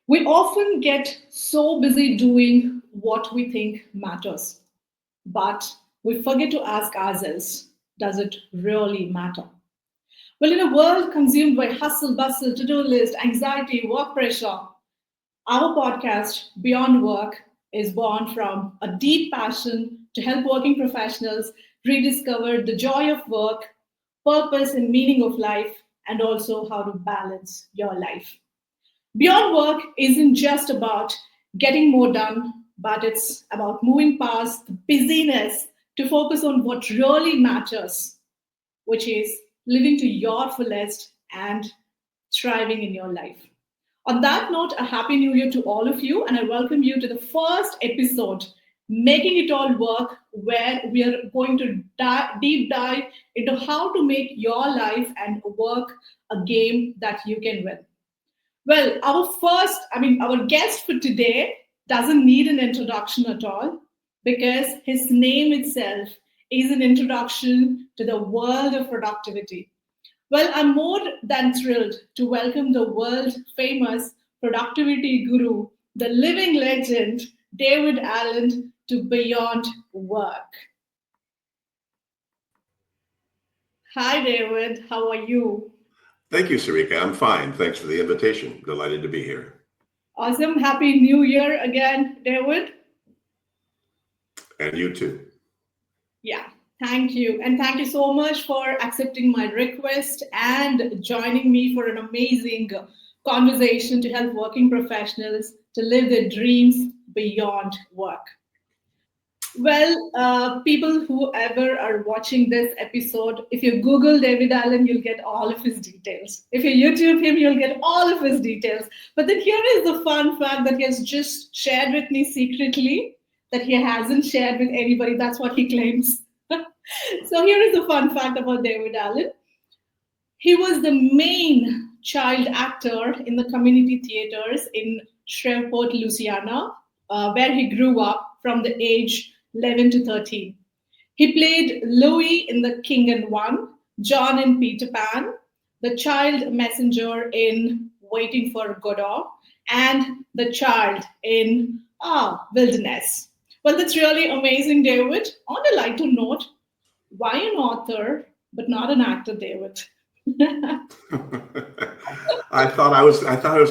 We often get so busy doing what we think matters, but we forget to ask ourselves, does it really matter? Well, in a world consumed by hustle, bustle, to do list, anxiety, work pressure, our podcast, Beyond Work, is born from a deep passion to help working professionals rediscover the joy of work, purpose and meaning of life, and also how to balance your life. Beyond work isn't just about getting more done, but it's about moving past the busyness to focus on what really matters, which is living to your fullest and thriving in your life. On that note, a happy new year to all of you, and I welcome you to the first episode, Making It All Work, where we are going to deep dive into how to make your life and work a game that you can win. Well, our guest for today doesn't need an introduction at all because his name itself is an introduction to the world of productivity. Well, I'm more than thrilled to welcome the world famous productivity guru, the living legend, David Allen, to Beyond Work. Hi, David. How are you? Thank you, Sarika. I'm fine. Thanks for the invitation. Delighted to be here. Awesome. Happy New Year again, David. And you too. Yeah, thank you. And thank you so much for accepting my request and joining me for an amazing conversation to help working professionals to live their dreams beyond work. Well, people who ever are watching this episode, if you Google David Allen, you'll get all of his details. If you YouTube him, you'll get all of his details. But then here is the fun fact that he has just shared with me secretly that he hasn't shared with anybody. That's what he claims. So here is the fun fact about David Allen. He was the main child actor in the community theaters in Shreveport, Louisiana, where he grew up from the age 11 to 13. He played Louis in The King and One, John in Peter Pan, the child messenger in Waiting for Godot, and the child in Wilderness. Well, that's really amazing, David. On a lighter note, why an author but not an actor, David? I thought I was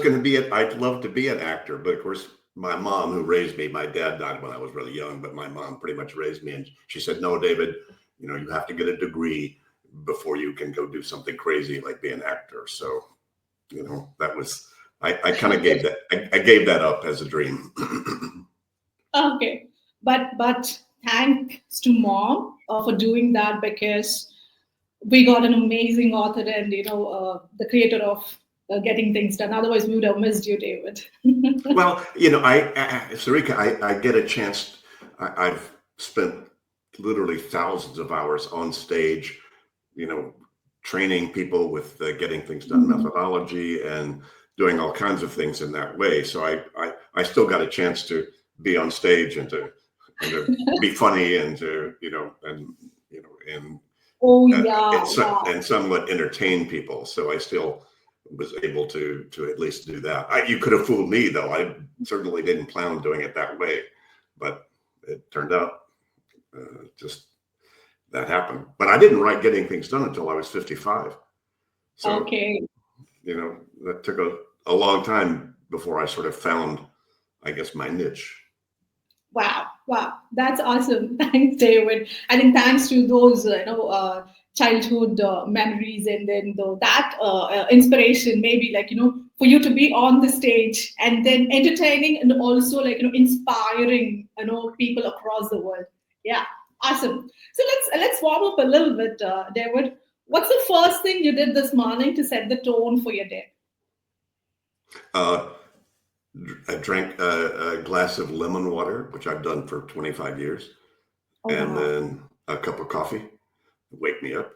going to be I'd love to be an actor, but of course my mom who raised me, my dad died when I was really young, but my mom pretty much raised me, and she said, "No, David, you have to get a degree before you can go do something crazy like be an actor." So, that was I kind of gave that I gave that up as a dream. Okay, but thanks to mom for doing that because we got an amazing author and the creator of getting things done. Otherwise, we would have missed you, David. Well, Sarika, I get a chance. I've spent literally thousands of hours on stage, you know, training people with getting things done Mhm. methodology and doing all kinds of things in that way. So I still got a chance to be on stage and to be funny and to and Oh uh, yeah, it's wow. and somewhat entertain people. So I still was able to at least do that. You could have fooled me though. I certainly didn't plan on doing it that way, but it turned out just that happened. But I didn't write Getting Things Done until I was 55. So Okay. that took a long time before I sort of found, I guess, my niche. Wow, wow, that's awesome. Thanks, David. I think thanks to those, childhood memories, and then that inspiration, maybe like for you to be on the stage and then entertaining and also like inspiring, people across the world. Yeah, awesome. So let's warm up a little bit, David. What's the first thing you did this morning to set the tone for your day? Uh, I drank a glass of lemon water, which I've done for 25 years, Oh and wow. then a cup of coffee, wake me up.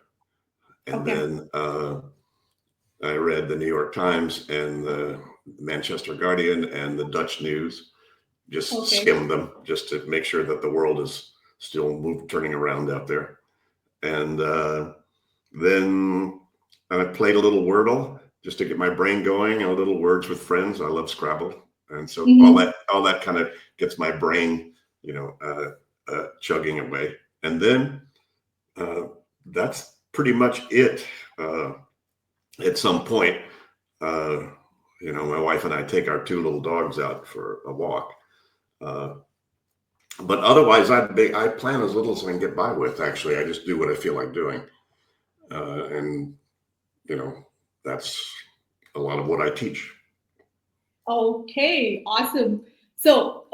And Okay. then I read the New York Times and the Manchester Guardian and the Dutch news, just Okay. skim them just to make sure that the world is still turning around out there. And then I played a little Wordle just to get my brain going, and a little Words with Friends. I love Scrabble. And so Mhm. all that kind of gets my brain, chugging away. And then uh, that's pretty much it. At some point, uh, my wife and I take our two little dogs out for a walk. Uh, but otherwise, I plan as little as I can get by with. Actually, I just do what I feel like doing, and you know, that's a lot of what I teach. Okay, awesome. So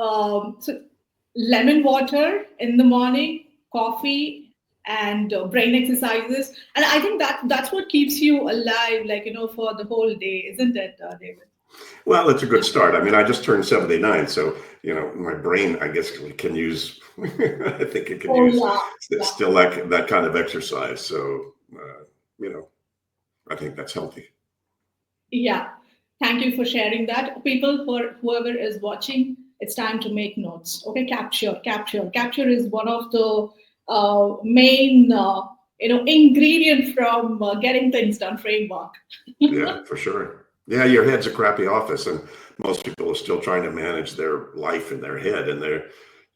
lemon water in the morning, coffee, and brain exercises, and I think that's what keeps you alive, like for the whole day, isn't it, David? Well, it's a good start. I mean, I just turned 79, so my brain, I guess, can use. I think it can Oh use yeah, yeah, still that kind of exercise. So, you know, I think that's healthy. yeah. Thank you for sharing that. People, for whoever is watching, it's time to make notes. Okay, capture is one of the main ingredient from getting things done framework. Yeah, for sure. Yeah, your head's a crappy office, and most people are still trying to manage their life in their head, and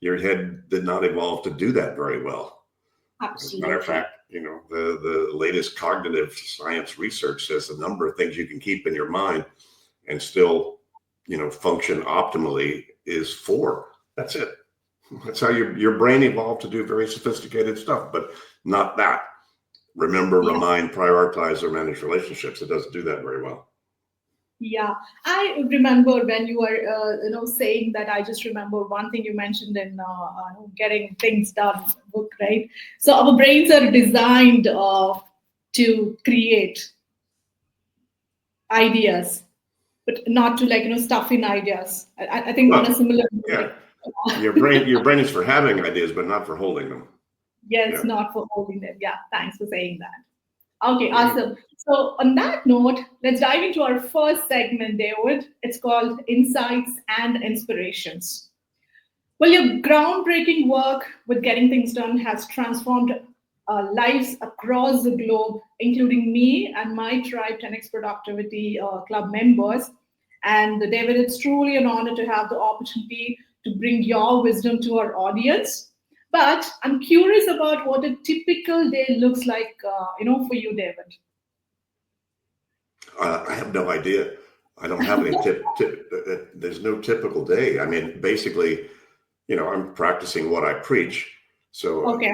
your head did not evolve to do that very well. As a matter of Absolutely. fact, the latest cognitive science research says the number of things you can keep in your mind and still, function optimally is four. That's it. That's how your brain evolved to do very sophisticated stuff, but not that. Remember, Yeah, remind, prioritize, or manage relationships. It doesn't do that very well. yeah. I remember when you were, saying that. I just remember one thing you mentioned in getting things done book, right? So our brains are designed to create ideas, but not to stuff in ideas. I think on a Well, similar yeah, note, your brain is for having ideas, but not for holding them. yes, Yeah. not for holding them. Yeah, thanks for saying that. Okay, Yeah. awesome. So on that note, let's dive into our first segment, David. It's called Insights and Inspirations. Well, your groundbreaking work with getting things done has transformed lives across the globe, including me and my Tribe 10X Productivity Club members. And David, it's truly an honor to have the opportunity to bring your wisdom to our audience. But I'm curious about what a typical day looks like, for you, David. I have no idea. I don't have any there's no typical day. I mean, basically, I'm practicing what I preach. So, Okay,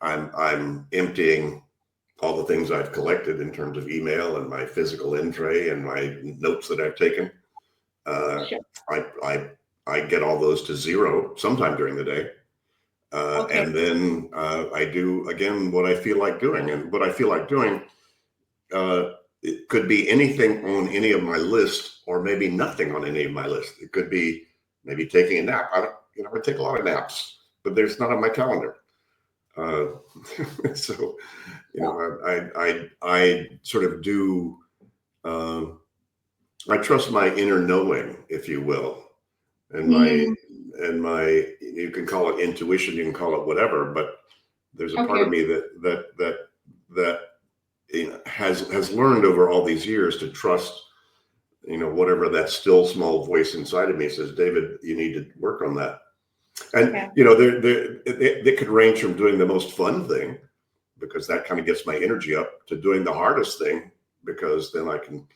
I'm emptying all the things I've collected in terms of email and my physical in tray and my notes that I've taken. Uh, sure. I, I, I get all those to zero sometime during the day. Okay, And then I do again what I feel like doing. And what I feel like doing, uh, it could be anything on any of my list, or maybe nothing on any of my list. It could be maybe taking a nap. I take a lot of naps, but there's not on my calendar. Uh, so, yeah. I sort of do. Uh, I trust my inner knowing, if you will, and Hmm. my. You can call it intuition, you can call it whatever, but there's a part of Okay, me that has learned over all these years to trust, whatever that still small voice inside of me says. David, you need to work on that. And okay, they could range from doing the most fun thing, because that kind of gets my energy up, to doing the hardest thing, because then I can,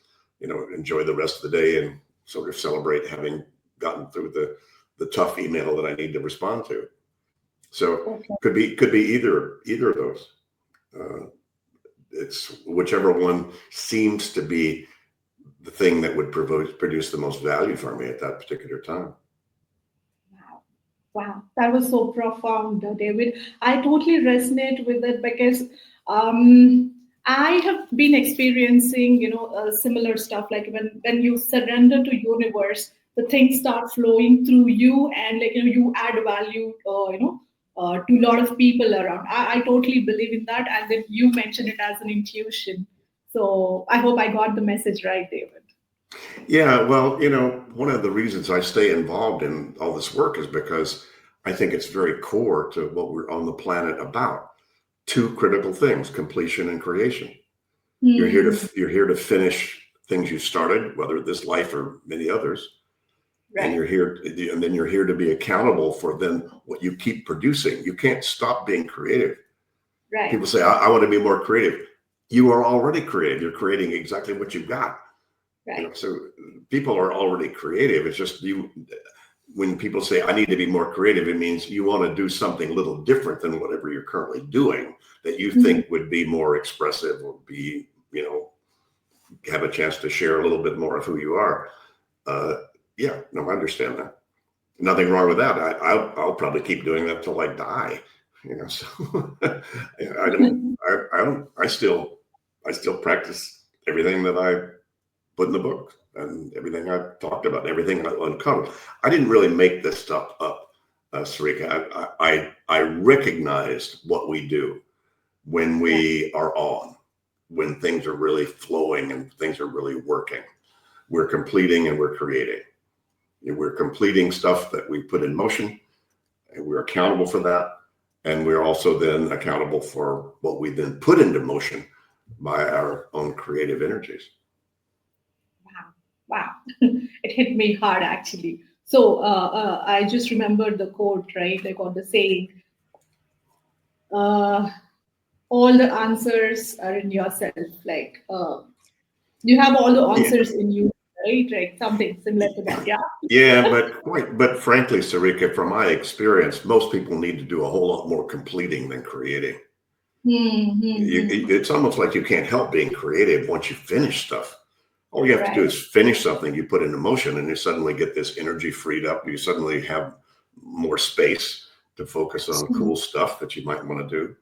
enjoy the rest of the day and sort of celebrate having gotten through the tough email that I need to respond to. So okay. could be either of those. Uh, it's whichever one seems to be the thing that would produce the most value for me at that particular time. Wow. Wow, that was so profound, David. I totally resonate with it because I have been experiencing, similar stuff. Like when you surrender to universe, the things start flowing through you, and you add value, to a lot of people around. I totally believe in that, and then you mentioned it as an intuition. So I hope I got the message right, David. Yeah, well, one of the reasons I stay involved in all this work is because I think it's very core to what we're on the planet about. Two critical things: completion and creation. Hmm. You're here to finish things you started, whether this life or many others. and Right. and then you're here to be accountable for then what you keep producing. You can't stop being creative. People Right. say, I want to be more creative. You are already creative. You're creating exactly what you've got. Right. So people are already creative. It's just you, when people say, I need to be more creative, it means you want to do something a little different than whatever you're currently doing that you Mhm. think would be more expressive or be, have a chance to share a little bit more of who you are. Uh, yeah, no, I understand that. Nothing wrong with that. I'll probably keep doing that till I die. So I don't, I still practice everything that I put in the book and everything I've talked about, everything I uncovered. I didn't really make this stuff up, Sarika. I recognized what we do when Right. we are on, when things are really flowing and things are really working. We're completing and we're creating. We're completing stuff that we put in motion, and we're accountable for that. And we're also then accountable for what we then put into motion by our own creative energies. Wow. Wow. It hit me hard actually. So I just remembered the quote, right? Like, or the saying, uh, all the answers are in yourself. Like, you have all the Yeah. answers in you, right? Like something similar to that. Yeah. Yeah, but frankly, Sarika, from my experience, most people need to do a whole lot more completing than creating. Hmm, hmm, hmm. It's almost like you can't help being creative once you finish stuff. All you have to do Right. is finish something you put into motion, and you suddenly get this energy freed up. You suddenly have more space to focus on Mhm. cool stuff that you might want to do.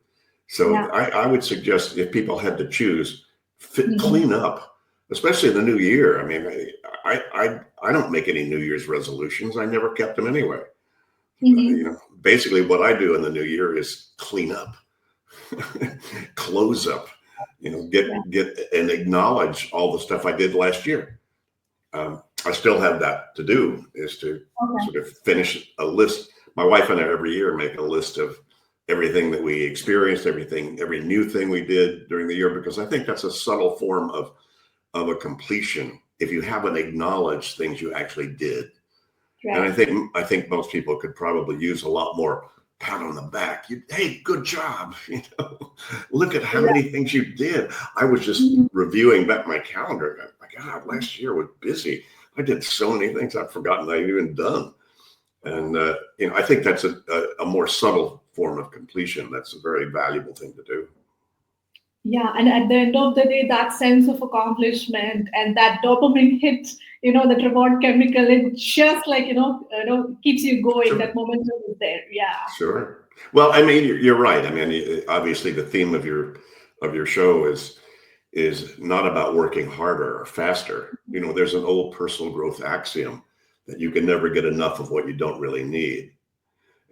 So Yeah. I would suggest if people had to choose, Mhm. clean up, especially in the new year. I mean, I don't make any New Year's resolutions. I never kept them anyway. Mhm. Basically what I do in the new year is clean up, close up, Yeah. get and acknowledge all the stuff I did last year. I still have that to do, is to Okay. sort of finish a list. My wife and I every year make a list of everything that we experienced, every new thing we did during the year, because I think that's a subtle form of a completion. If you haven't acknowledged things you actually did, and Right. I think most people could probably use a lot more pat on the back. Hey, good job. Look at how Right. many things you did. I was just Mhm. reviewing back my calendar. My God, last year was busy. I did so many things I've forgotten I've even done. And I think that's a more subtle form of completion. That's a very valuable thing to do. Yeah, and at the end of the day, that sense of accomplishment and that dopamine hit, that reward chemical, it just like keeps you going. That Sure. momentum is there. Yeah. Sure. Well, I mean, you're right. I mean, obviously, the theme of your show is not about working harder or faster. There's an old personal growth axiom that you can never get enough of what you don't really need.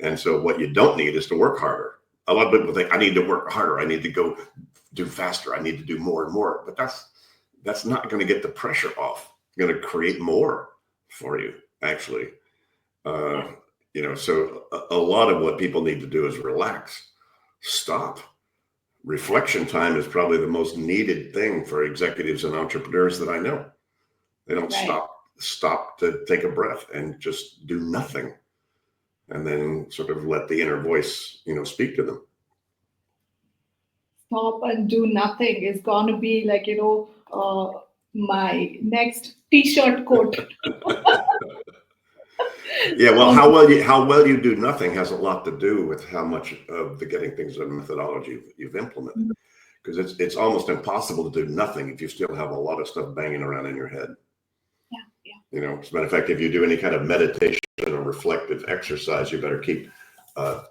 And so what you don't need is to work harder. A lot of people think I need to work harder. I need to go do faster. I need to do more and more. But that's not going to get the pressure off. It's going to create more for you, actually. Uh, Yeah. so a lot of what people need to do is relax, stop. Reflection time is probably the most needed thing for executives and entrepreneurs that I know. They don't Right. stop to take a breath and just do nothing, and then sort of let the inner voice, speak to them. Stop and do nothing is going to be like, my next T-shirt quote. Yeah, well, Um, how well you do nothing has a lot to do with how much of the getting things done methodology you've implemented. Because it's almost impossible to do nothing if you still have a lot of stuff banging around in your head. yeah, yeah, As a matter of fact, if you do any kind of meditation or reflective exercise, you better keep uh,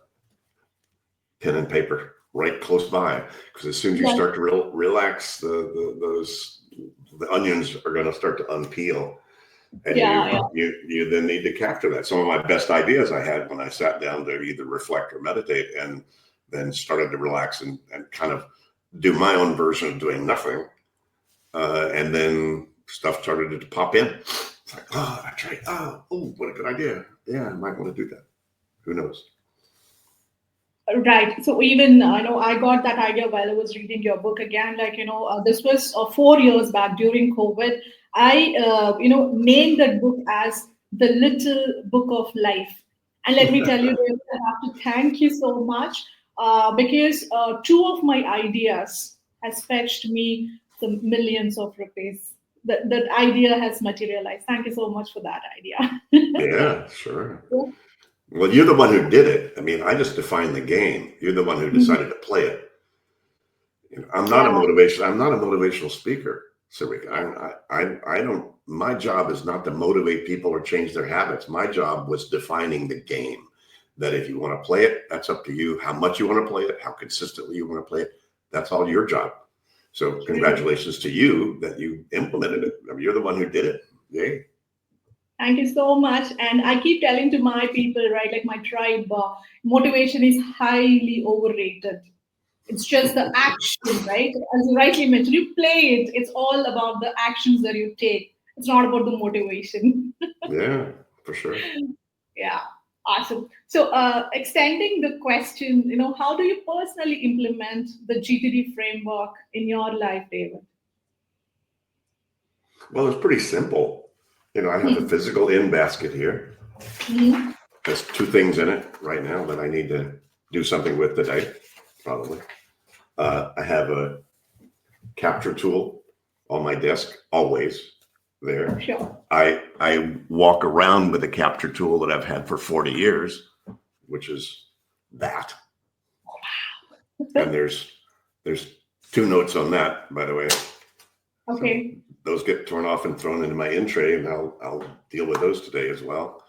pen and paper right close by, because as soon as you right. start to relax, the onions are going to start to unpeel, and Yeah, you yeah. you then need to capture that. Some of my best ideas I had when I sat down to either reflect or meditate, and then started to relax and kind of do my own version of doing nothing, and then stuff started to pop in. It's like, oh, that's right. Oh, what a good idea. Yeah, I might want to do that. Who knows? Right. So even I got that idea while I was reading your book again. Like this was 4 years back during COVID. I named that book as the little book of life. And let me tell you, David, I have to thank you so much because two of my ideas has fetched me some millions of rupees. That idea has materialized. Thank you so much for that idea. Yeah, sure. Well, you're the one who did it. I mean, I just defined the game. You're the one who decided to play it. You know, Yeah, I'm not a motivational speaker. So I don't, my job is not to motivate people or change their habits. My job was defining the game, that if you want to play it, that's up to you. How much you want to play it, how consistently you want to play it. That's all your job. So true. congratulations to you that you implemented it. I mean, you're the one who did it. Yay. Thank you so much. And I keep telling to my people, right, like my tribe, motivation is highly overrated. It's just the action, right? As you rightly mentioned, you play it. It's all about the actions that you take. It's not about the motivation. Yeah, for sure. Yeah, awesome. So, extending the question, how do you personally implement the GTD framework in your life, David? Well, it's pretty simple. You know, I have a physical in basket here. Mhm. There's two things in it right now that I need to do something with today, probably. I have a capture tool on my desk, always there. Sure. I walk around with a capture tool that I've had for 40 years, which is that. And there's two notes on that, by the way. So Okay. those get torn off and thrown into my in tray, and I'll deal with those today as well.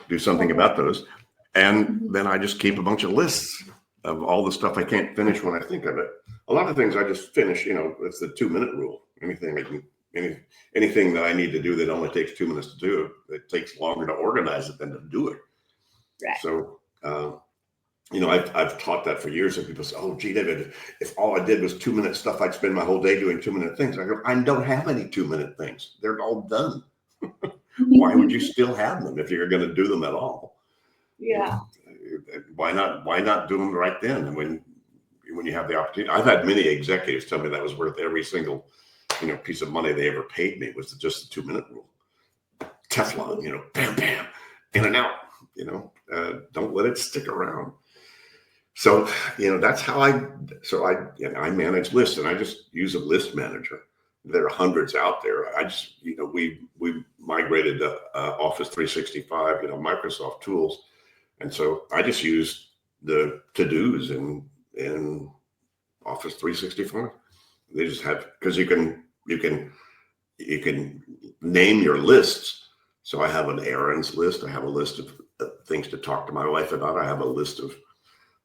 Do something Okay. about those. And Mhm. then I just keep a bunch of lists of all the stuff I can't finish when I think of it. A lot of things I just finish, it's the 2 minute rule. Anything that I need to do that only takes 2 minutes to do, it takes longer to organize it than to do it. Right. So, I've taught that for years, and people say, "Oh, gee, David, if all I did was 2 minute stuff, I'd spend my whole day doing 2 minute things." I go, "I don't have any 2 minute things. They're all done. Why would you still have them if you're going to do them at all? You Yeah. know, why not do them right then? And when you have the opportunity, I've had many executives tell me that was worth every single piece of money they ever paid me, was just the 2 minute rule. Teflon, bam, bam, in and out. Don't let it stick around. So that's how I manage lists, and I just use a list manager. There are hundreds out there. I just we migrated to Office 365, Microsoft tools, and so I just use the to-dos in Office 365. They just have, because you can name your lists. So I have an errands list. I have a list of things to talk to my wife about. I have a list of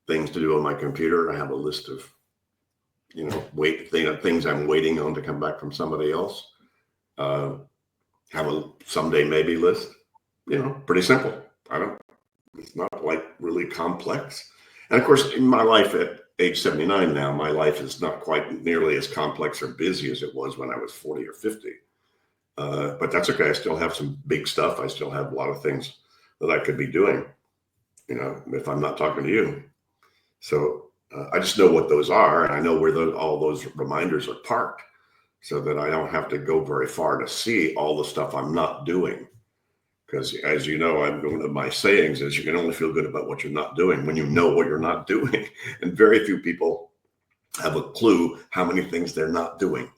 things to do on my computer. I have a list of things I'm waiting on to come back from somebody else. Uh, have a someday maybe list. Pretty simple. I don't. It's not like really complex. And of course, in my life at age 79 now, my life is not quite nearly as complex or busy as it was when I was 40 or 50. But that's okay. I still have some big stuff. I still have a lot of things that I could be doing, if I'm not talking to you. So I just know what those are, and I know where all those reminders are parked, so that I don't have to go very far to see all the stuff I'm not doing. Because as you know, one of my sayings is, you can only feel good about what you're not doing when you know what you're not doing. And very few people have a clue how many things they're not doing.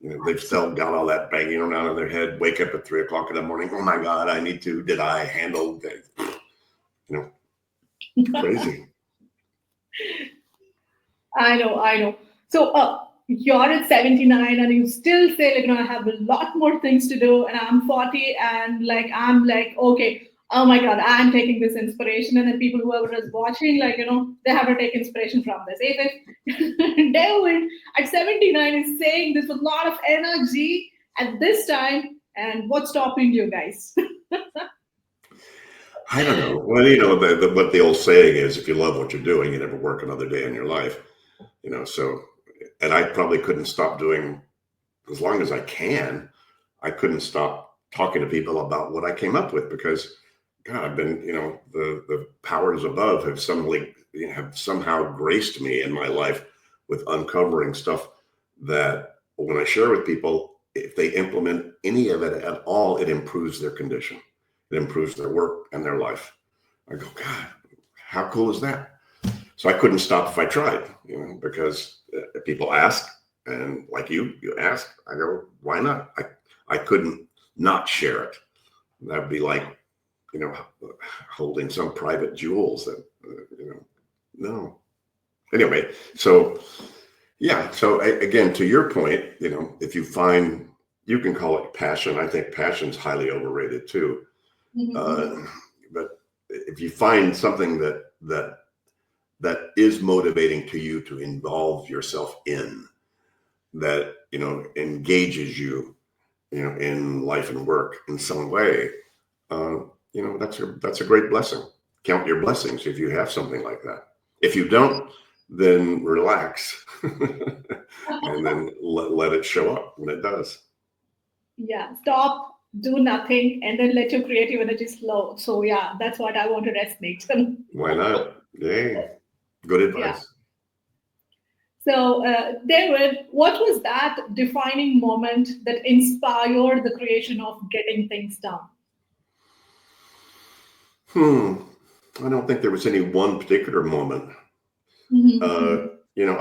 They've still got all that banging around in their head, wake up at 3 o'clock in the morning. Oh my God, did I handle that? Crazy. I know. So, you're at 79 and you still say, like, I have a lot more things to do, and I'm 40, and like, I'm like, okay, oh my God, I'm taking this inspiration. And then people, whoever is watching, like, they have to take inspiration from this. If David at 79 is saying this with a lot of energy at this time, and what's stopping you guys? I don't know. Well, what the old saying is, if you love what you're doing, you never work another day in your life. So, and I probably couldn't stop doing, as long as I can, I couldn't stop talking to people about what I came up with, because God, I've been, the powers above have somehow graced me in my life with uncovering stuff that when I share with people, if they implement any of it at all, it improves their condition. It improves their work and their life. I go, God, how cool is that? So I couldn't stop if I tried, because people ask, and like you ask, I go, why not? I couldn't not share it. That'd be like, holding some private jewels that, no. Anyway, so yeah. So again, to your point, if you find, you can call it passion. I think passion's highly overrated too. Mm-hmm. But if you find something that is motivating to you to involve yourself in, that engages you, in life and work in some way, that's a great blessing. Count your blessings if you have something like that. If you don't, then relax and then let it show up when it does. Yeah, stop, do nothing, and then let your creative energy flow. So yeah, that's what I want to resonate. Why not? Yay. Good Yeah. advice. So, David, what was that defining moment that inspired the creation of Getting Things Done? Hmm. I don't think there was any one particular moment. Uh, Mm-hmm. you know,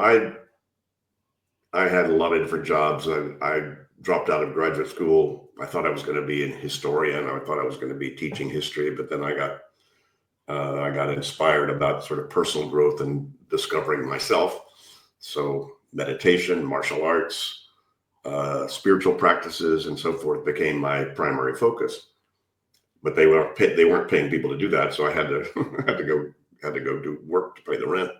I had a lot of different jobs. I dropped out of graduate school. I thought I was going to be a historian. I thought I was going to be teaching history, but then I got inspired about sort of personal growth and discovering myself. So meditation, martial arts, spiritual practices, and so forth became my primary focus. But they weren't paying people to do that, so I had to had to go do work to pay the rent.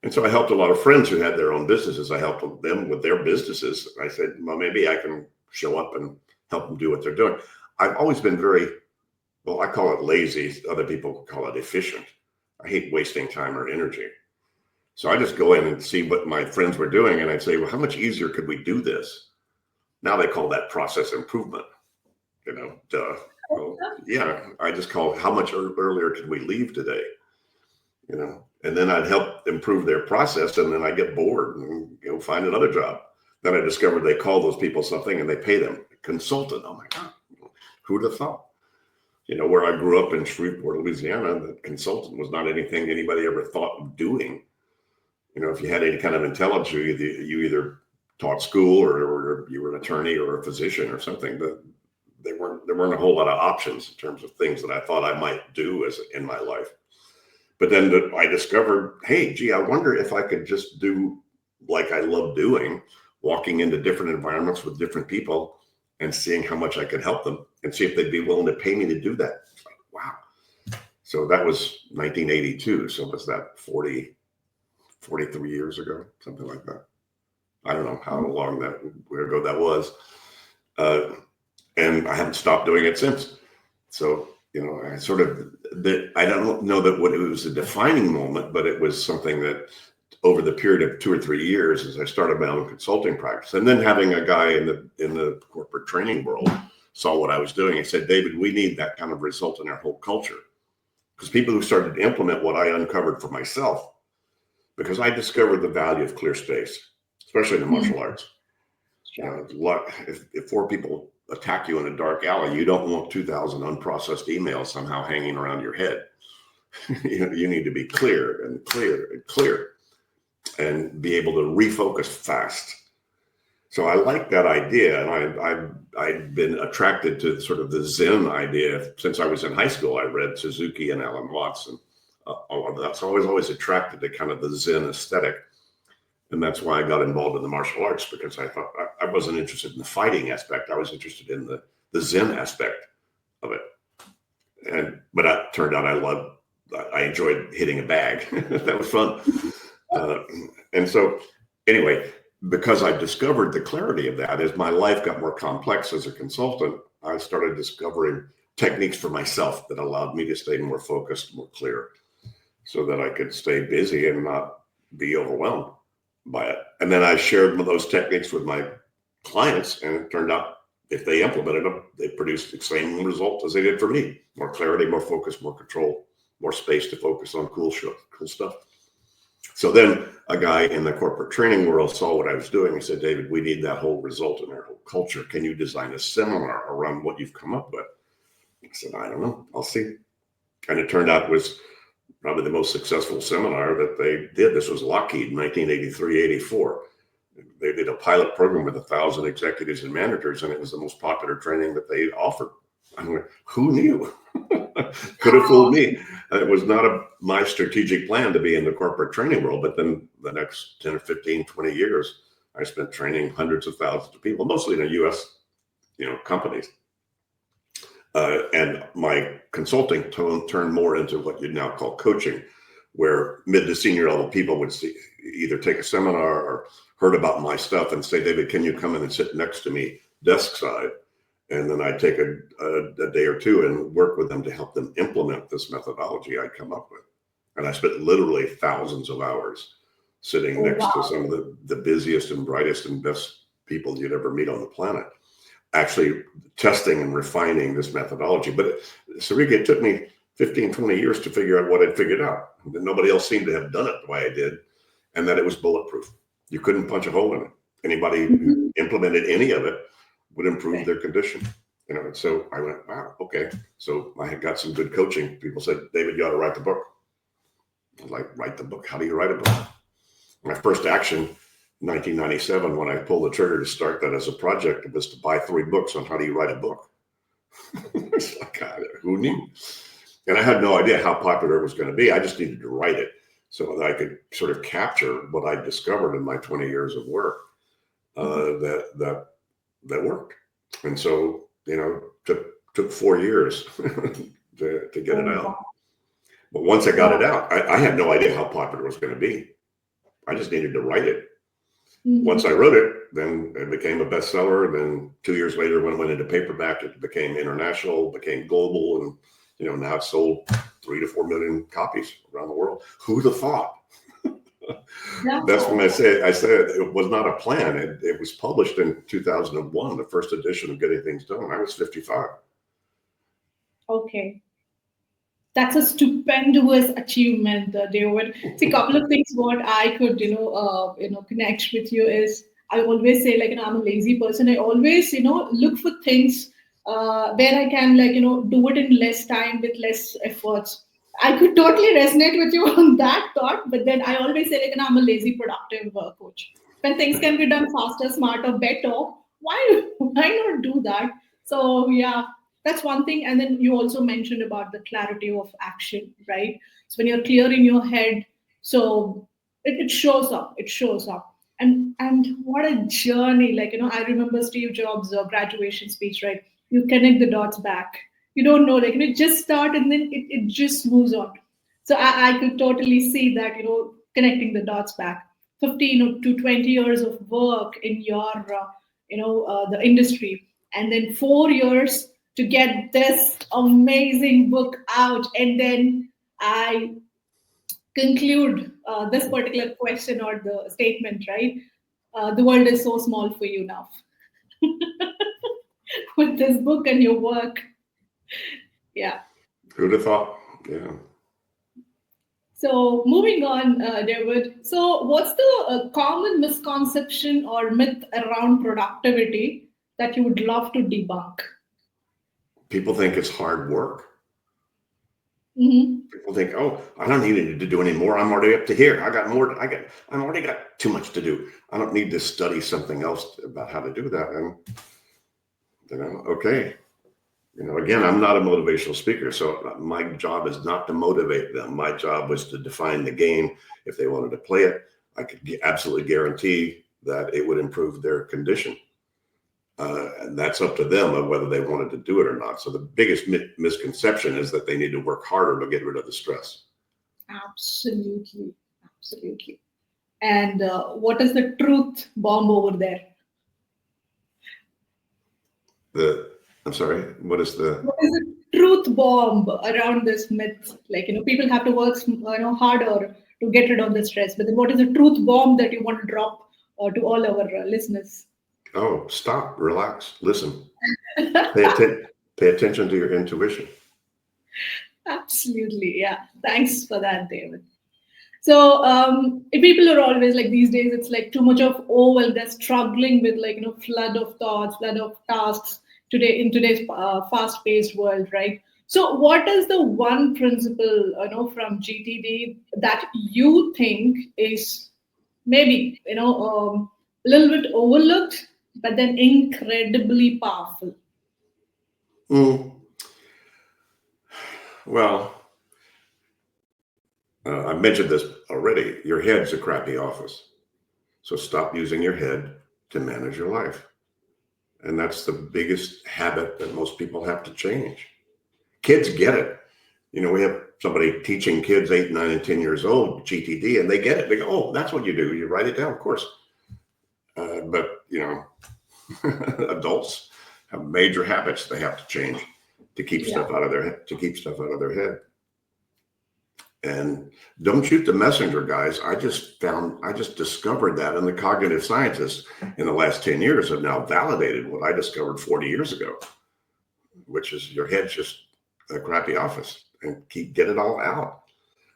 And so I helped a lot of friends who had their own businesses. I helped them with their businesses. I said, well, maybe I can show up and help them do what they're doing. I've always been very, well, I call it lazy. Other people call it efficient. I hate wasting time or energy. So I just go in and see what my friends were doing. And I'd say, well, how much easier could we do this? Now they call that process improvement, duh. Well, yeah, I just call it how much earlier can we leave today? And then I'd help improve their process, and then I get bored and find another job. Then I discovered they call those people something and they pay them consultant. Oh my God, who'd have thought? Where I grew up in Shreveport, Louisiana, the consultant was not anything anybody ever thought of doing. If you had any kind of intelligence, you either taught school or you were an attorney or a physician or something, but there weren't a whole lot of options in terms of things that I thought I might do in my life. But then I discovered, hey, gee, I wonder if I could just do like I love doing, walking into different environments with different people and seeing how much I could help them and see if they'd be willing to pay me to do that. It's like, wow. So that was 1982. So was that 43 years ago, something like that. I don't know how long ago that was. And I haven't stopped doing it since. So I sort of, I don't know that what it was a defining moment, but it was something that over the period of 2 or 3 years, as I started my own consulting practice, and then having a guy in the corporate training world saw what I was doing and said, David, we need that kind of result in our whole culture. Because people who started to implement what I uncovered for myself, because I discovered the value of clear space, especially in the martial arts. Sure. If 4 people attack you in a dark alley, you don't want 2,000 unprocessed emails somehow hanging around your head. You need to be clear and clear and clear and be able to refocus fast. So I like that idea, and I've been attracted to sort of the Zen idea since I was in high school. I read Suzuki and Alan Watts, and all of that. So I was always attracted to kind of the Zen aesthetic. And that's why I got involved in the martial arts, because I thought I wasn't interested in the fighting aspect. I was interested in the Zen aspect of it. But it turned out I enjoyed hitting a bag. That was fun. And so anyway, because I discovered the clarity of that, as my life got more complex as a consultant, I started discovering techniques for myself that allowed me to stay more focused, more clear, so that I could stay busy and not be overwhelmed by it. And then I shared those techniques with my clients, and it turned out if they implemented them, they produced the same result as they did for me: more clarity, more focus, more control, more space to focus on cool stuff. So then a guy in the corporate training world saw what I was doing and said, David, we need that whole result in our whole culture. Can you design a seminar around what you've come up with? I said, I don't know. I'll see. And it turned out it was probably the most successful seminar that they did. This was Lockheed, 1983, 84. They did a pilot program with 1,000 executives and managers, and it was the most popular training that they offered. I mean, who knew? Could have fooled Wow. me. It was not my strategic plan to be in the corporate training world, but then the next 10 or 15, 20 years, I spent training hundreds of thousands of people, mostly in the US, companies. And my consulting turned more into what you'd now call coaching, where mid to senior level people would either take a seminar or heard about my stuff and say, David, can you come in and sit next to me desk side? And then I'd take a day or two and work with them to help them implement this methodology I'd come up with. And I spent literally thousands of hours sitting Oh, next to wow. some of the busiest and brightest and best people you'd ever meet on the planet, actually testing and refining this methodology. But Sarika, it took me 15, 20 years to figure out what I'd figured out. Nobody else seemed to have done it the way I did, and that it was bulletproof. You couldn't punch a hole in it. Anybody who Mhm. implemented any of it would improve Right. their condition. So I went, wow, okay. So I had got some good coaching. People said, David, you ought to write the book. I was like, write the book? How do you write a book? My first action, 1997, when I pulled the trigger to start that as a project, was to buy 3 books on how do you write a book. It's like, God, who knew? And I had no idea how popular it was going to be. I just needed to write it so that I could sort of capture what I discovered in my 20 years of work that worked. And so, took 4 years to get it Oh, out. wow. But once I got it Wow. out, I had no idea how popular it was going to be. I just needed to write it. Once I Mhm. wrote it, then it became a bestseller. Then 2 years later, when it went into paperback, it became international, became global, and now it's sold 3 to 4 million copies around the world. Who'd have thought? Yeah. That's when I said it was not a plan. It was published in 2001, the first edition of Getting Things Done. I was 55. Okay. That's a stupendous achievement, David. See, a couple of things what I could, connect with you is I always say like, I'm a lazy person. I always, look for things where I can like, do it in less time with less efforts. I could totally resonate with you on that thought, but then I always say like, I'm a lazy productive coach. When things can be done faster, smarter, better, why not do that? So yeah, that's one thing. And then you also mentioned about the clarity of action, right? So when you're clear in your head, so it shows up. It shows up. And what a journey! Like I remember Steve Jobs' graduation speech, right? You connect the dots back. You don't know, like just start and then it just moves on. So I could totally see that, connecting the dots back. 15 to 20 years of work in your, the industry, and then 4 years to get this amazing book out. And then I conclude this particular question or the statement, right? The world is so small for you now with this book and your work. Yeah. Who'd have thought? Yeah. So moving on, David. So what's the common misconception or myth around productivity that you would love to debunk? People think it's hard work. Hmm. People think, oh, I don't need to do any more. I'm already up to here. I got more. I'm already got too much to do. I don't need to study something else about how to do that. And okay. Again, I'm not a motivational speaker, so my job is not to motivate them. My job was to define the game. If they wanted to play it, I could absolutely guarantee that it would improve their condition. And that's up to them of whether they wanted to do it or not. So the biggest misconception is that they need to work harder to get rid of the stress. Absolutely, absolutely. And what is the truth bomb over there? The I'm sorry, what is the What is the truth bomb around this myth? Like people have to work, harder to get rid of the stress. But then, what is the truth bomb that you want to drop to all our listeners? oh, stop, relax, listen, pay attention, pay attention to your intuition. Absolutely, yeah. Thanks for that, David. So people are always like these days. It's like too much of overwhelm. They're struggling with like flood of thoughts, flood of tasks. in today's fast-paced world, right? So, what is the one principle, from GTD that you think is maybe, a little bit overlooked, but then incredibly powerful? Mm, well, I mentioned this already. Your head's a crappy office. So stop using your head to manage your life. And that's the biggest habit that most people have to change. Kids get it. We have somebody teaching kids 8, 9, and 10 years old GTD, and they get it. They go, oh, that's what you do. You write it down, of course. But adults have major habits they have to change to keep Yeah. stuff out of their head, head. And don't shoot the messenger, guys. I just discovered that, and the cognitive scientists in the last 10 years have now validated what I discovered 40 years ago, which is your head's just a crappy office, and get it all out.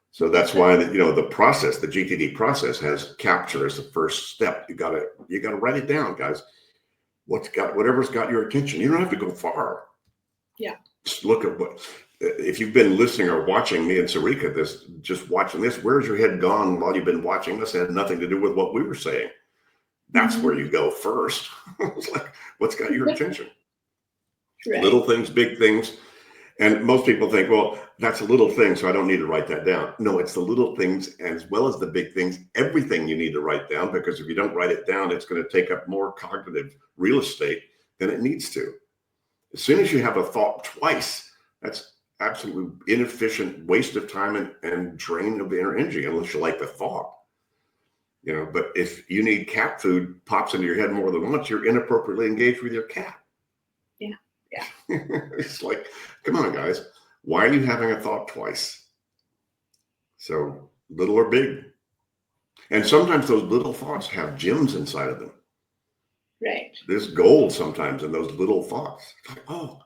So that's why the GTD process has capture as the first step. You gotta write it down, guys. Whatever's got your attention. You don't have to go far. Yeah. Just look at if you've been listening or watching me and Sarika, just watching this, where's your head gone while you've been watching this? It had nothing to do with what we were saying. That's where you go first. It's like, what's got your attention? Right. Little things, big things. And most people think, well, that's a little thing, so I don't need to write that down. No, it's the little things as well as the big things, everything you need to write down, because if you don't write it down, it's going to take up more cognitive real estate than it needs to. As soon as you have a thought twice, that's absolutely inefficient waste of time and drain of inner energy, unless you like the thought. But if you need cat food pops into your head more than once, you're inappropriately engaged with your cat. Yeah. It's like, come on, guys. Why are you having a thought twice? So little or big. And sometimes those little thoughts have gems inside of them. Right. There's gold sometimes in those little thoughts. It's like, oh,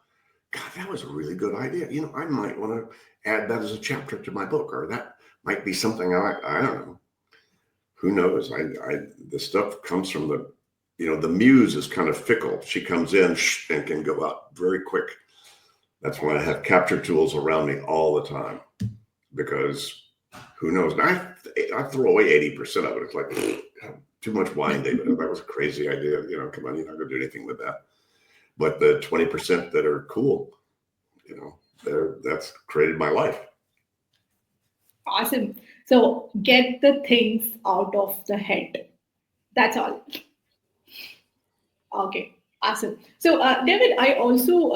God, that was a really good idea. I might want to add that as a chapter to my book, or that might be something I don't know. Who knows? The stuff comes from the muse is kind of fickle. She comes in and can go out very quick. That's why I have capture tools around me all the time, because who knows? I throw away 80% of it. It's like, too much wine, David. That was a crazy idea. Come on, you're not going to do anything with that. But the 20% that are cool, that's created my life. Awesome. So get the things out of the head. That's all. Okay. Awesome. So, David, I also,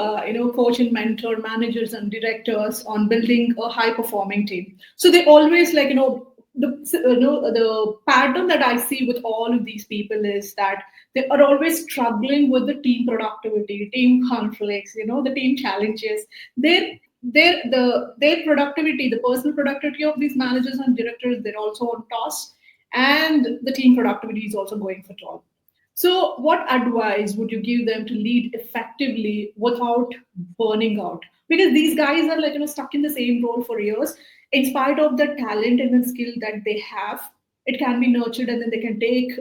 coach and mentor managers and directors on building a high-performing team. So they always the pattern that I see with all of these people is that they are always struggling with the team productivity, team conflicts, the team challenges. Their productivity, the personal productivity of these managers and directors, they're also on toss, and the team productivity is also going for toss. So, what advice would you give them to lead effectively without burning out? Because these guys are stuck in the same role for years. In spite of the talent and the skill that they have, it can be nurtured, and then they can take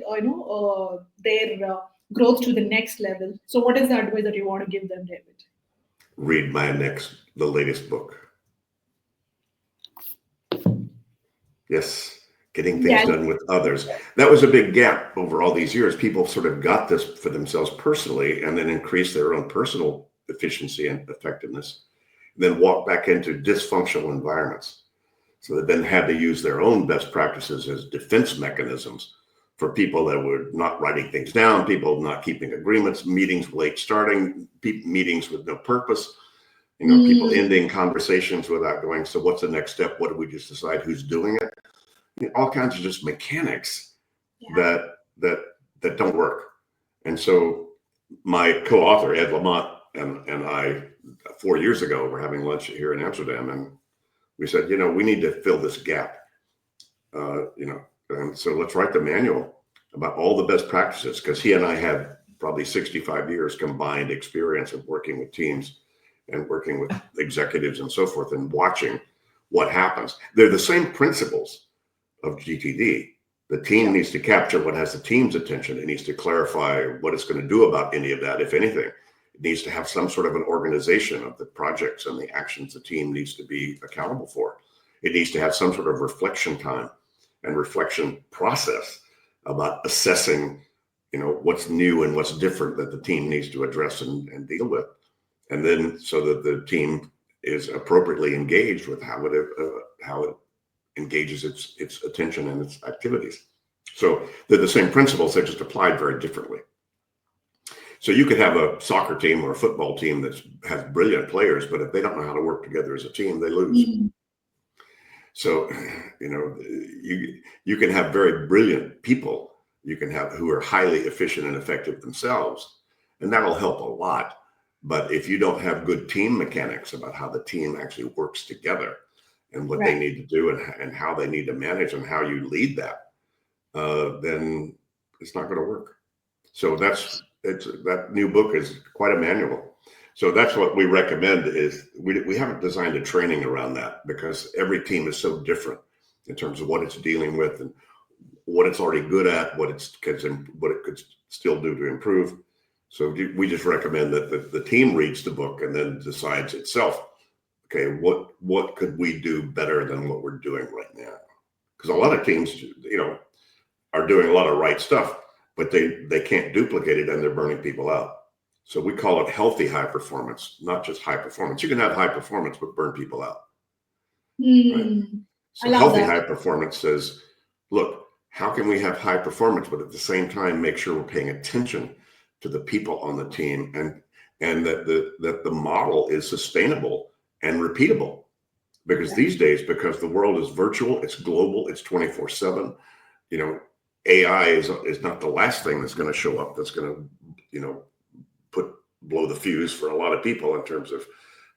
their growth to the next level. So, what is the advice that you want to give them, David? Read the latest book. Yes. Getting things done with others. That was a big gap over all these years. People sort of got this for themselves personally and then increased their own personal efficiency and effectiveness, and then walked back into dysfunctional environments. So they then had to use their own best practices as defense mechanisms for people that were not writing things down, people not keeping agreements, meetings late starting, meetings with no purpose, people ending conversations without going, so what's the next step? What do we just decide? Who's doing it? All kinds of just mechanics that don't work. And so my co-author, Ed Lamont, and I, 4 years ago, were having lunch here in Amsterdam, and we said, we need to fill this gap, and so let's write the manual about all the best practices, because he and I had probably 65 years combined experience of working with teams and working with executives and so forth, and watching what happens. They're the same principles of GTD. The team needs to capture what has the team's attention. It needs to clarify what it's going to do about any of that, if anything. It needs to have some sort of an organization of the projects and the actions the team needs to be accountable for. It needs to have some sort of reflection time and reflection process about assessing, what's new and what's different that the team needs to address and deal with. And then so that the team is appropriately engaged with how it engages its attention and its activities. So they're the same principles, they're just applied very differently. So you could have a soccer team or a football team that has brilliant players, but if they don't know how to work together as a team, they lose. Mm. So, you can have very brilliant people you can have who are highly efficient and effective themselves, and that'll help a lot. But if you don't have good team mechanics about how the team actually works together and what they Right. need to do and how they need to manage and how you lead that, then it's not going to work. So that new book is quite a manual. So that's what we recommend is we haven't designed a training around that because every team is so different in terms of what it's dealing with and what it's already good at, what it could still do to improve. So we just recommend that the team reads the book and then decides itself, okay, what could we do better than what we're doing right now? Because a lot of teams, are doing a lot of right stuff, but they can't duplicate it and they're burning people out. So we call it healthy high performance, not just high performance. You can have high performance, but burn people out. Right? Mm. I So love healthy that. high performance says, look, how can we have high performance, but at the same time, make sure we're paying attention to the people on the team and that the model is sustainable and repeatable. Because Yeah. these days, because the world is virtual, it's global, it's 24/7, AI is not the last thing that's going to show up that's going to, blow the fuse for a lot of people in terms of,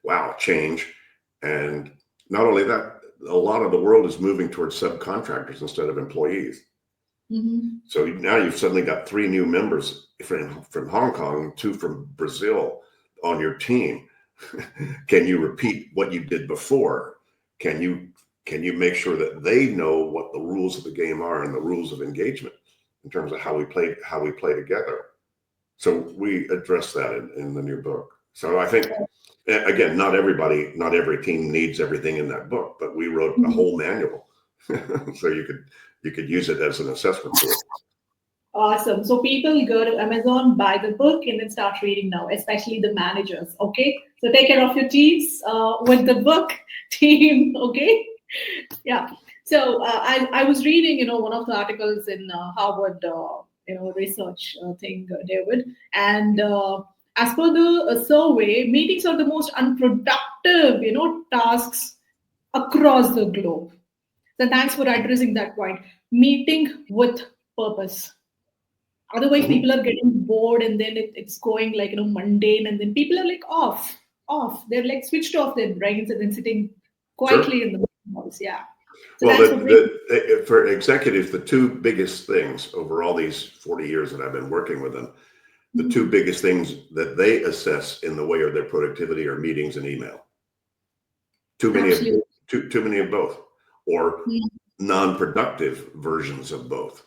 wow, change. And not only that, a lot of the world is moving towards subcontractors instead of employees. Mm-hmm. So now you've suddenly got 3 new members from Hong Kong, 2 from Brazil on your team. Can you repeat what you did before? Can you make sure that they know what the rules of the game are and the rules of engagement in terms of how we play together? So we address that in the new book. So I think, again, not every team needs everything in that book, but we wrote a Mm-hmm. whole manual, so you could use it as an assessment tool. Awesome. So people go to Amazon, buy the book, and then start reading now, especially the managers. Okay. So take care of your teams with the book team. Okay. Yeah. So I was reading, one of the articles in Harvard, research thing, David, and as per the survey, meetings are the most unproductive, tasks across the globe. So thanks for addressing that point. Meeting with purpose. Otherwise, Mhm. people are getting bored, and then it's going like mundane, and then people are like off. They're like switched off their brains and then sitting quietly Sure. in the house. Yeah. So Well, thanks for bringing. for executives, the 2 biggest things over all these 40 years that I've been working with them, the 2 Mhm. biggest things that they assess in the way of their productivity are meetings and email. Too many of Absolutely. too many of both, or Mm. non-productive versions of both.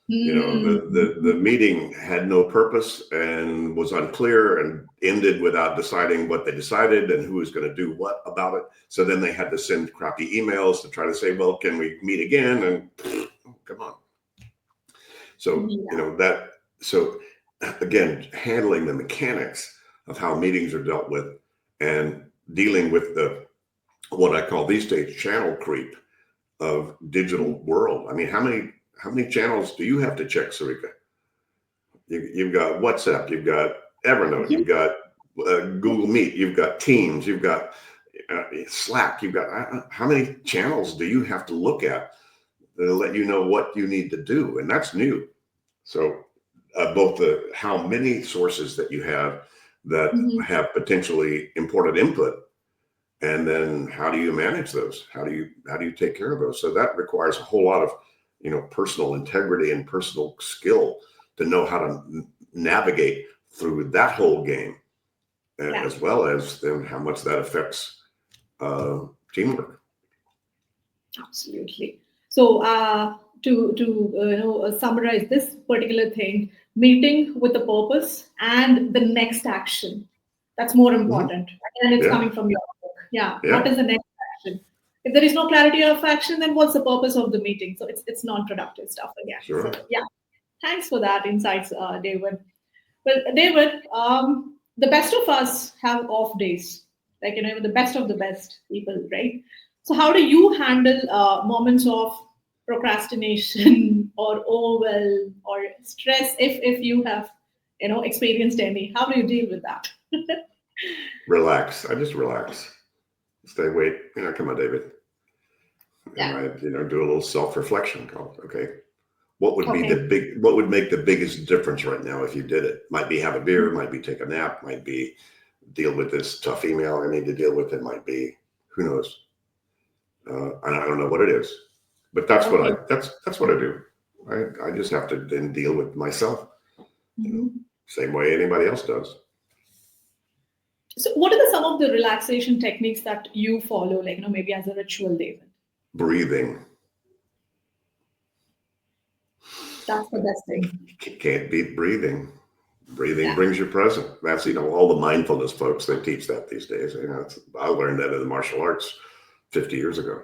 Mm. The meeting had no purpose and was unclear and ended without deciding what they decided and who was going to do what about it. So then they had to send crappy emails to try to say, well, can we meet again? And come on. So, Yeah. so again, handling the mechanics of how meetings are dealt with and dealing with what I call these days channel creep of digital world. I mean, how many channels do you have to check, Sarika? You've got WhatsApp, you've got Evernote, Yeah. you've got Google Meet, you've got Teams, you've got Slack, you've got how many channels do you have to look at to let you know what you need to do? And that's new. So both the how many sources that you have that Mhm. have potentially important input, and then how do you manage those? How do you take care of those? So that requires a whole lot of personal integrity and personal skill to know how to navigate through that whole game, Yeah. as well as then how much that affects teamwork. Absolutely. So to summarize this particular thing, meeting with a purpose and the next action. That's more Mhm. important. And it's Yeah. coming from your book. Yeah. What Yeah. is the next action? If there is no clarity of action, then what's the purpose of the meeting? So it's non-productive stuff again. So Sure. yeah, thanks for that insights, David. Well, David, the best of us have off days, like the best of the best people, right? So, how do you handle moments of procrastination or overwhelm or stress, if you have experienced any? How do you deal with that? Relax. I just relax. Stay, wait. Come on, David. And Yeah. I, do a little self-reflection called, okay, Okay. what would make the biggest difference right now if you did it? Might be have a beer, might be take a nap, might be deal with this tough email I need to deal with. It might be, who knows? And I don't know what it is, but Okay. that's what I do. I just have to then deal with myself, Mhm. same way anybody else does. So, what are some of the relaxation techniques that you follow, like maybe as a ritual, David? Breathing. That's the best thing. Can't beat breathing. Breathing Yeah. brings you present. That's all the mindfulness folks, they teach that these days. I learned that in the martial arts 50 years ago.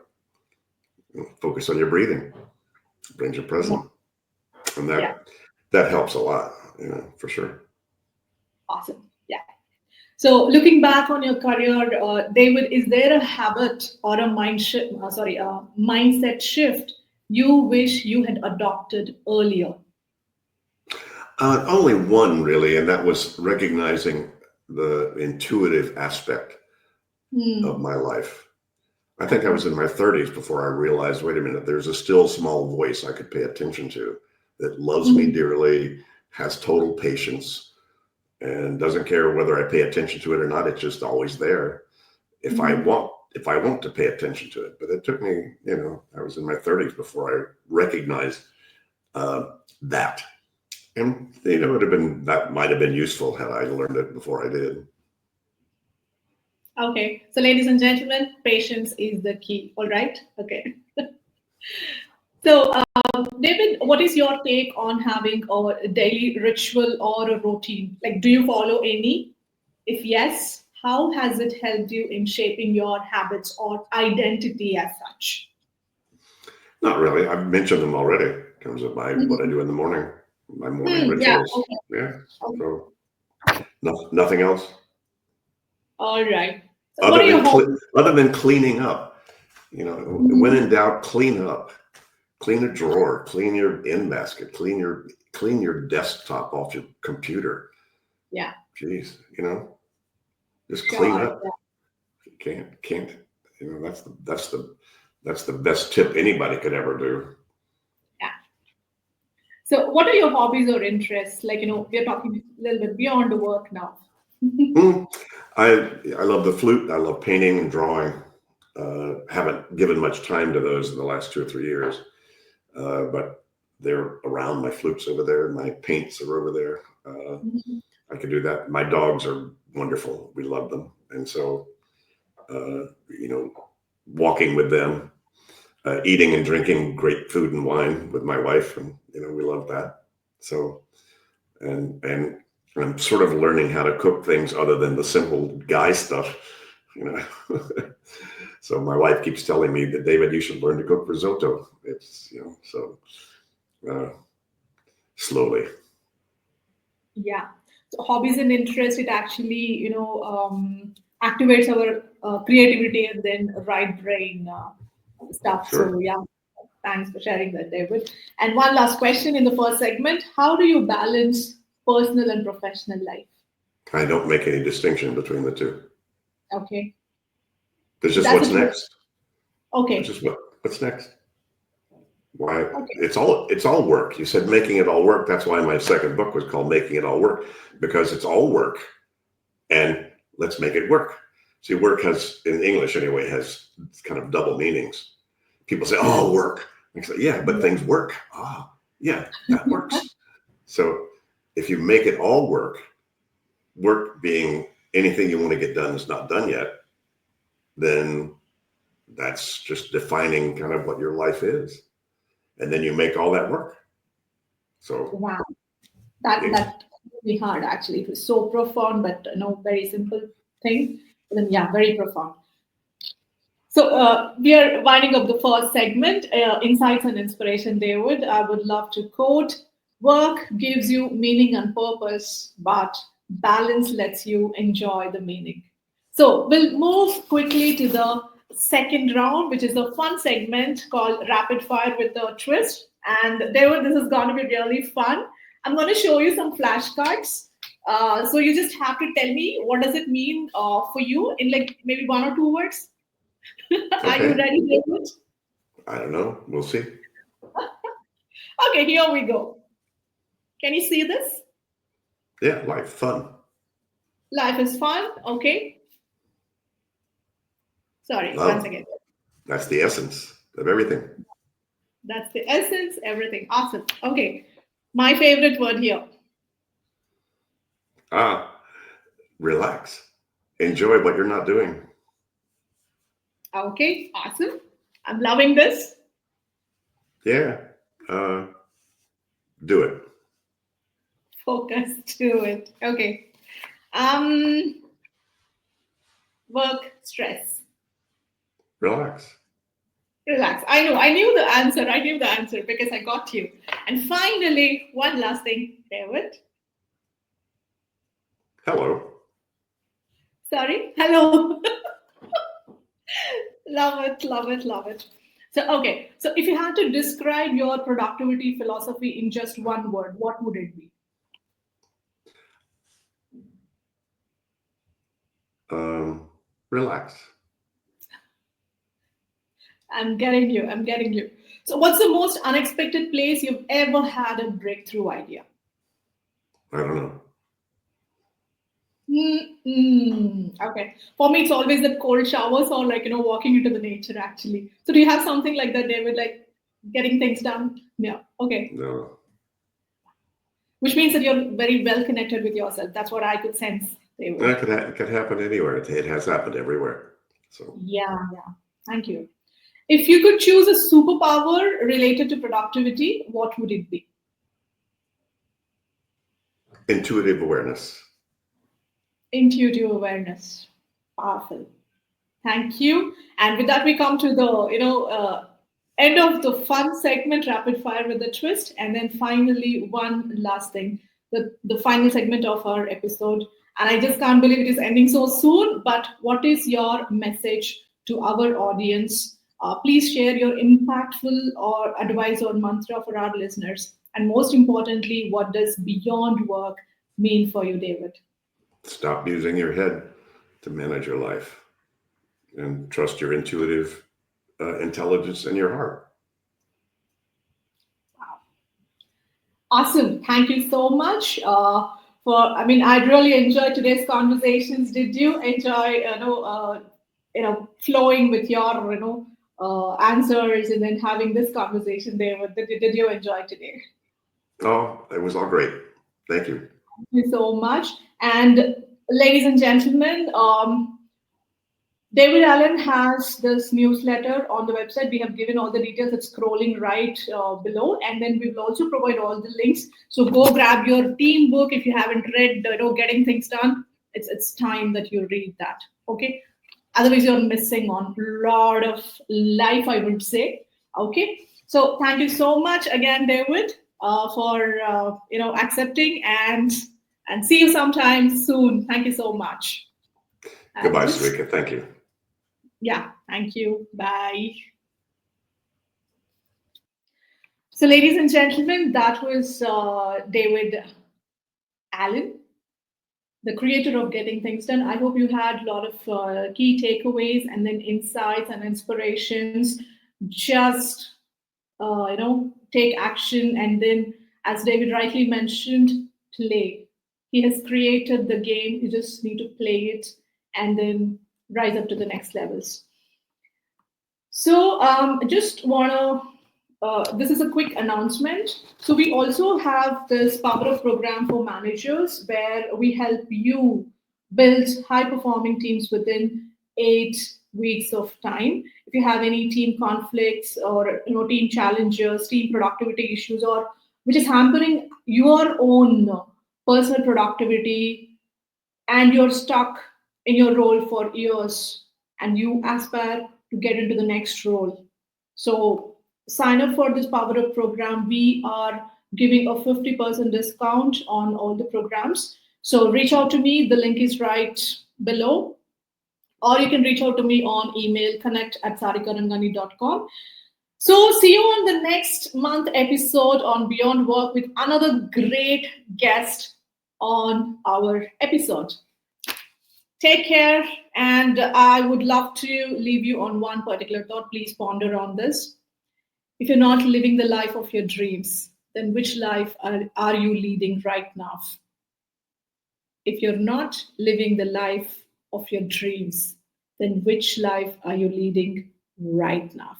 Focus on your breathing, brings you Yeah. present, and Yeah. that helps a lot, for sure. Awesome. Yeah. So, looking back on your career, David, is there a habit or a mindset shift you wish you had adopted earlier? Only one really, and that was recognizing the intuitive aspect of Hmm. my life. I think I was in Okay. my 30s before I realized, wait a minute, there's a still small voice I could pay attention to that loves me Mhm. dearly, has total patience, and doesn't care whether I pay attention to it or not. It's just always there. If I Mhm. want, if I want to pay attention to it, but it took me, I was in my 30s before I recognized uh, that. And it would have been that might have been useful had I learned it before I did. Okay. So, ladies and gentlemen, patience is the key. All right. Okay. So, David, what is your take on having a daily ritual or a routine? Like, do you follow any? If yes, how has it helped you in shaping your habits or identity as such? Not really. I've mentioned them already in terms of my what I Mhm. do in the morning, my morning Yeah. rituals. Okay. Yeah. Okay. So nothing else All right. So, what are your hobbies? other than cleaning up. When Mhm. in doubt, clean up. Clean a drawer. Clean your in basket. Clean your desktop off your computer. Yeah. Jeez, just clean Sure. up. Can't. That's the best tip anybody could ever do. Yeah. So, what are your hobbies or interests? Like, we're talking a little bit beyond the work now. Hmm. I love the flute. I love painting and drawing. Haven't given much time to those in the last 2 or 3 years, but they're around. My flute's over there. My paints are over there. Mhm. I can do that. My dogs are wonderful. We love them, and so uh, you know, walking with them, eating and drinking great food and wine with my wife, and we love that. So and I'm sort of learning how to cook things other than the simple guy stuff, you know. So my wife keeps telling me that, David, you should learn to cook risotto. It's so uh, slowly. Yeah. So hobbies and interest, it actually, activates our creativity and then right brain stuff. So Sure. yeah, thanks for sharing that, David. And one last question in the first segment: how do you balance personal and professional life? I don't make any distinction between the two. Okay, There's just that's what's a true. next. There's Okay, just what's next. Why okay, it's all work. You said making it all work. That's why my second book was called Making It All Work, because it's all work, and let's make it work. See, work has, in English anyway, has kind of double meanings. People say, "Oh, work." I say, "Yeah, but yeah, things work." Ah, yeah, that works. So if you make it all work, work being anything you want to get done is not done yet, then that's just defining kind of what your life is, and then you make all that work. So wow, Yes. That really hard actually. It was so profound, but very simple thing. But then yeah, very profound. So we are winding up the first segment, insights and inspiration. David, I would love to quote: "Work gives you meaning and purpose, but balance lets you enjoy the meaning." So we'll move quickly to the second round, which is a fun segment called Rapid Fire with a Twist. And David, this is going to be really fun. I'm going to show you some flashcards. So you just have to tell me what does it mean for you in like maybe one or two words. Are you Okay. ready, David? I don't know. We'll see. Okay, here we go. Can you see this? Yeah, life, fun. Life is fun. Okay. Sorry, once Love. again. That's the essence of everything. That's the essence, everything. Awesome. Okay. My favorite word here. Ah, relax. Enjoy what you're not doing. Okay, awesome. I'm loving this. Yeah. Uh, do it. Focus to it. Okay. Um, work stress. Relax. Relax. I know. I knew the answer. I knew the answer because I got you. And finally, one last thing, David. Hello. Sorry. Hello. Love it, love it, love it. So, okay. So, if you had to describe your productivity philosophy in just one word, what would it be? Relax. I'm getting you. I'm getting you. So, what's the most unexpected place you've ever had a breakthrough idea? I don't know. Okay. For me, it's always the cold showers or like, walking into the nature actually. So, do you have something like that, David, like getting things done? Yeah. Okay. No. Which means that you're very well connected with yourself. That's what I could sense, David. It could happen anywhere. It has happened everywhere. So Yeah. Yeah. Thank you. If you could choose a superpower related to productivity, what would it be? intuitive awareness. Intuitive awareness. Powerful. Thank you. And with that, we come to the end of the fun segment, rapid fire with a twist, and then finally one last thing, the final segment of our episode. And I just can't believe it is ending so soon. But what is your message to our audience? Please share your impactful or advice or mantra for our listeners. And most importantly, what does beyond work mean for you, David? Stop using your head to manage your life and trust your intuitive intelligence and your heart. Awesome. Thank you so much I mean, I really enjoyed today's conversations. Did you enjoy, flowing with your, answers and then having this conversation there? Did you enjoy today? Oh, it was all great. Thank you. Thank you so much. And ladies and gentlemen, David Allen has this newsletter on the website. We have given all the details. It's scrolling right below, and then we will also provide all the links. So go grab your team book if you haven't read. Getting things done. It's time that you read that. Okay. Otherwise, you're missing on a lot of life, I would say. Okay. So thank you so much again, David, for accepting and see you sometime soon. Thank you so much. And Goodbye, this Sarika. Thank you. Yeah, thank you. Bye. So, ladies and gentlemen, that was David Allen, the creator of Getting Things Done. I hope you had a lot of key takeaways and then insights and inspirations. Just take action, and then, as David rightly mentioned, play. He has created the game. You just need to play it and then rise up to the next levels. So, just want to, this is a quick announcement. So, we also have this Power of Program for managers where we help you build high performing teams within 8 weeks of time. If you have any team conflicts or team challenges, team productivity issues, or which is hampering your own personal productivity, and you're stuck in your role for years and you aspire to get into the next role. So sign up for this Power Up program. We are giving a 50% discount on all the programs. So reach out to me. The link is right below. Or you can reach out to me on email connect@sarikarangani.com. So, see you on the next month episode on Beyond Work with another great guest on our episode. Take care, and I would love to leave you on one particular thought. Please ponder on this. If you're not living the life of your dreams, then which life are you leading right now? If you're not living the life of your dreams, then which life are you leading right now?